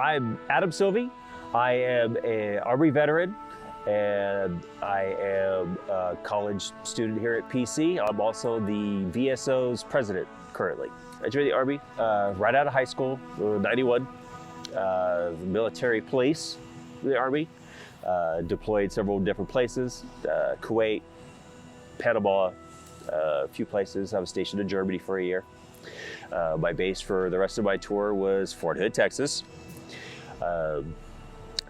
I'm Adam Silvey. I am an Army veteran and I am a college student here at PC. I'm also the VSO's president currently. I joined the Army right out of high school, 91, military police in the Army. Deployed several different places, Kuwait, Panama, a few places. I was stationed in Germany for a year. My base for the rest of my tour was Fort Hood, Texas.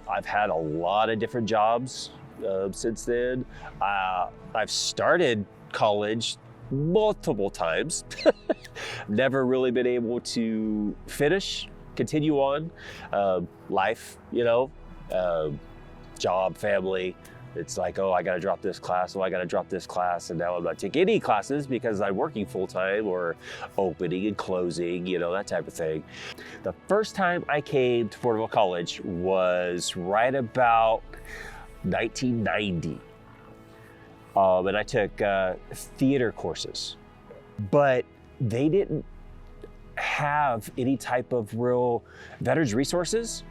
I've had a lot of different jobs since then. I've started college multiple times. Never really been able to continue on. Life, job, family. It's like, oh, I got to drop this class. Oh, I got to drop this class. And now I'm not taking any classes because I'm working full time or opening and closing, that type of thing. The first time I came to Porterville College was right about 1990. And I took theater courses, but they didn't have any type of real veterans resources.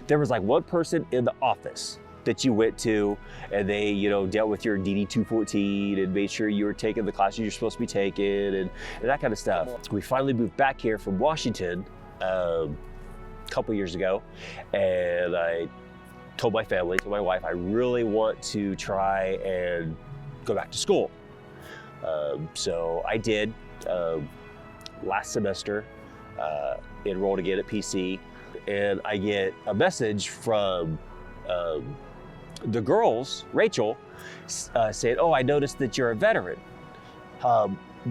There was like one person in the office that you went to, and they, dealt with your DD 214 and made sure you were taking the classes you're supposed to be taking and that kind of stuff. We finally moved back here from Washington a couple years ago, and I told my family, to my wife, I really want to try and go back to school. So I did. Last semester, enrolled again at PC, and I get a message from the girls, Rachel, saying, oh, I noticed that you're a veteran.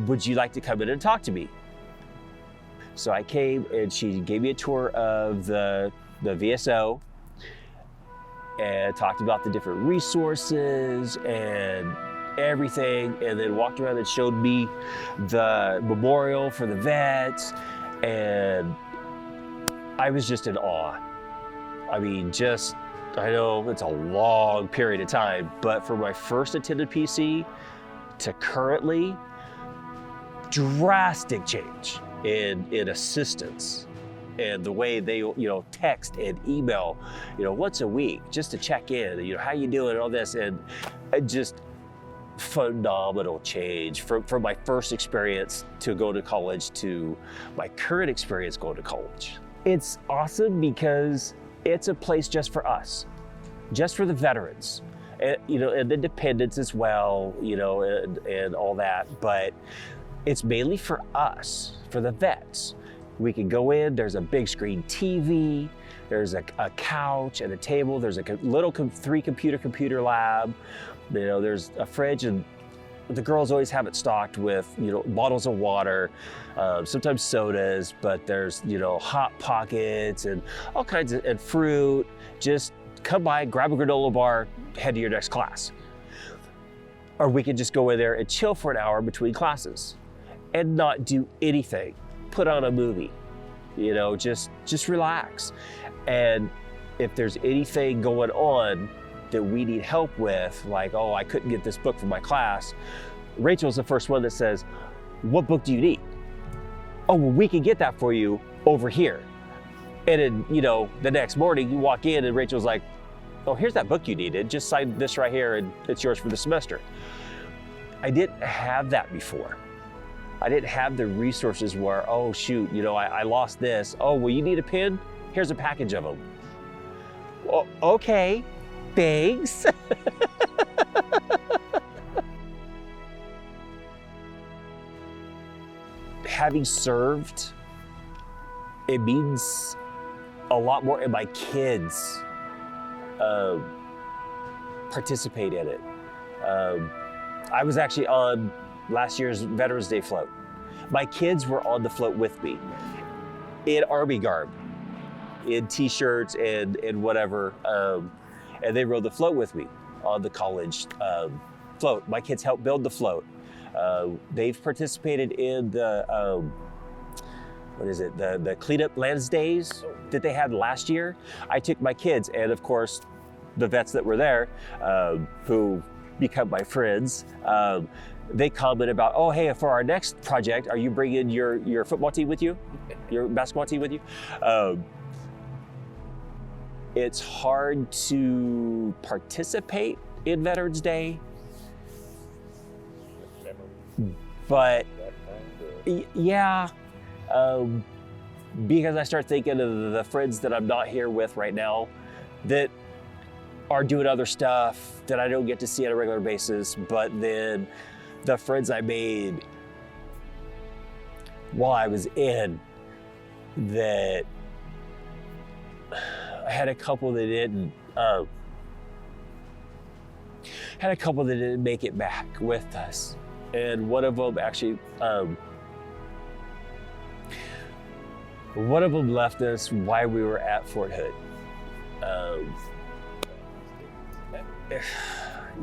Would you like to come in and talk to me? So I came, and she gave me a tour of the VSO and talked about the different resources and everything, and then walked around and showed me the memorial for the vets, and I was just in awe. I mean, I know it's a long period of time, but for my first attended PC to currently, drastic change in assistance and the way they, text and email, once a week just to check in, how you doing and all this, and just phenomenal change from my first experience to go to college to my current experience going to college. It's awesome because it's a place just for us, just for the veterans, and, and the dependents as well, and all that, but it's mainly for us, for the vets. We can go in, there's a big screen TV, there's a couch and a table, there's a little 3-computer lab, there's a fridge, and the girls always have it stocked with, bottles of water, sometimes sodas, but there's, Hot Pockets and all kinds of, and fruit. Just come by, grab a granola bar, head to your next class. Or we can just go in there and chill for an hour between classes and not do anything. Put on a movie, just relax. And if there's anything going on that we need help with, like, oh, I couldn't get this book for my class, Rachel's the first one that says, what book do you need? Oh, well, we can get that for you over here. And then, the next morning you walk in and Rachel's like, oh, here's that book you needed. Just sign this right here and it's yours for the semester. I didn't have that before. I didn't have the resources where, oh, shoot, I lost this. Oh, well, you need a pen? Here's a package of them. Well, okay. Thanks. Having served, it means a lot more, and my kids participate in it. I was actually on last year's Veterans Day float. My kids were on the float with me in Army garb, in t-shirts and whatever. And they rode the float with me on the college float. My kids helped build the float. They've participated in the, the cleanup lands days that they had last year. I took my kids, and of course, the vets that were there, who become my friends, they comment about, oh, hey, for our next project, are you bringing your football team with you? Your basketball team with you? it's hard to participate in Veterans Day, but yeah, because I start thinking of the friends that I'm not here with right now that are doing other stuff that I don't get to see on a regular basis, but then the friends I made while I was in, that I had a couple that didn't make it back with us, and one of them actually left us while we were at Fort Hood.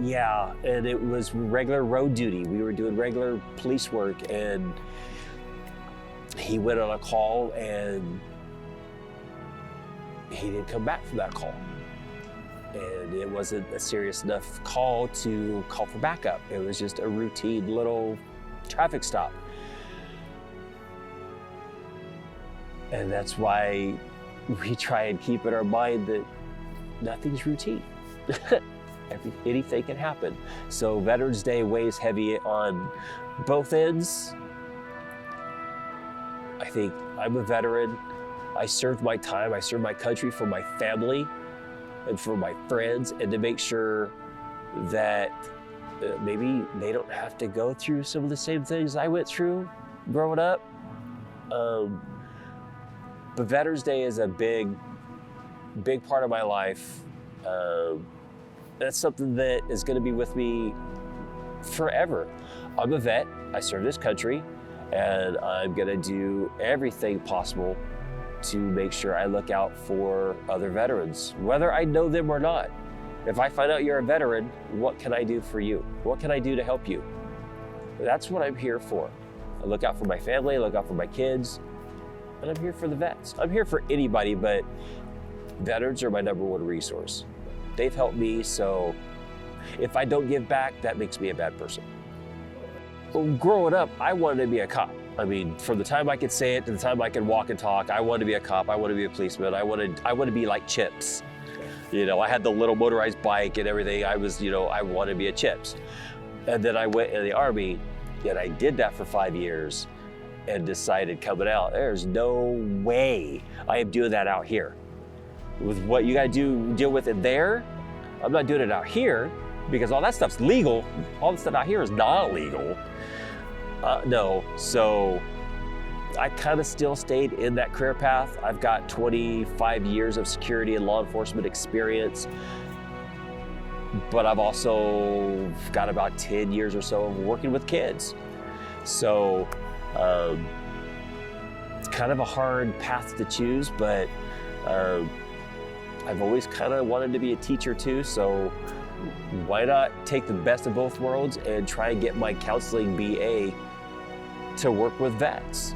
Yeah, and it was regular road duty. We were doing regular police work, and he went on a call, and he didn't come back from that call. And it wasn't a serious enough call to call for backup. It was just a routine little traffic stop. And that's why we try and keep in our mind that nothing's routine. Anything can happen. So Veterans Day weighs heavy on both ends. I think I'm a veteran. I served my time, I served my country for my family and for my friends, and to make sure that maybe they don't have to go through some of the same things I went through growing up. But Veterans Day is a big part of my life. That's something that is going to be with me forever. I'm a vet, I serve this country, and I'm going to do everything possible to make sure I look out for other veterans, whether I know them or not. If I find out you're a veteran, what can I do for you? What can I do to help you? That's what I'm here for. I look out for my family, I look out for my kids, and I'm here for the vets. I'm here for anybody, but veterans are my #1 resource. They've helped me, so if I don't give back, that makes me a bad person. Well, growing up, I wanted to be a cop. I mean, from the time I could say it to the time I could walk and talk, I wanted to be a cop, I wanted to be a policeman, I wanted to be like Chips. You know, I had the little motorized bike and everything. I wanted to be a Chips. And then I went in the Army, and I did that for 5 years and decided coming out, there's no way I am doing that out here. With what you gotta deal with it there, I'm not doing it out here because all that stuff's legal. All the stuff out here is not legal. No, so I kind of still stayed in that career path. I've got 25 years of security and law enforcement experience, but I've also got about 10 years or so of working with kids. So it's kind of a hard path to choose, but I've always kind of wanted to be a teacher too, so why not take the best of both worlds and try and get my counseling BA to work with vets?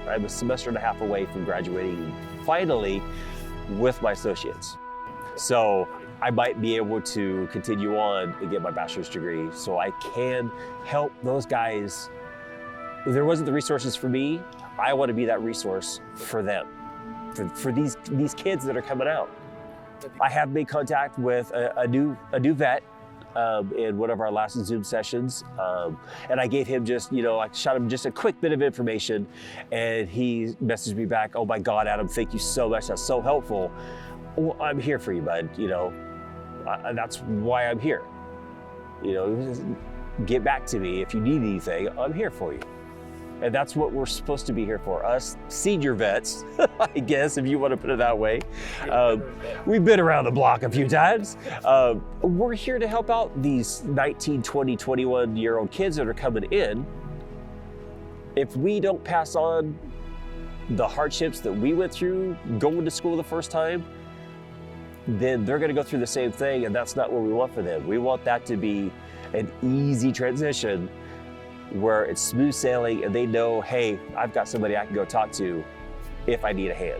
I'm a semester and a half away from graduating finally with my associates. So I might be able to continue on and get my bachelor's degree so I can help those guys. If there wasn't the resources for me, I want to be that resource for them. For these kids that are coming out. I have made contact with a new vet in one of our last Zoom sessions, and I gave him I shot him just a quick bit of information, and he messaged me back, "Oh my God, Adam, thank you so much. That's so helpful. Well, I'm here for you, bud. That's why I'm here. Get back to me if you need anything. I'm here for you." And that's what we're supposed to be here for, us senior vets, I guess, if you want to put it that way. We've been around the block a few times. We're here to help out these 19, 20, 21-year-old kids that are coming in. If we don't pass on the hardships that we went through going to school the first time, then they're going to go through the same thing, and that's not what we want for them. We want that to be an easy transition where it's smooth sailing and they know, hey, I've got somebody I can go talk to if I need a hand.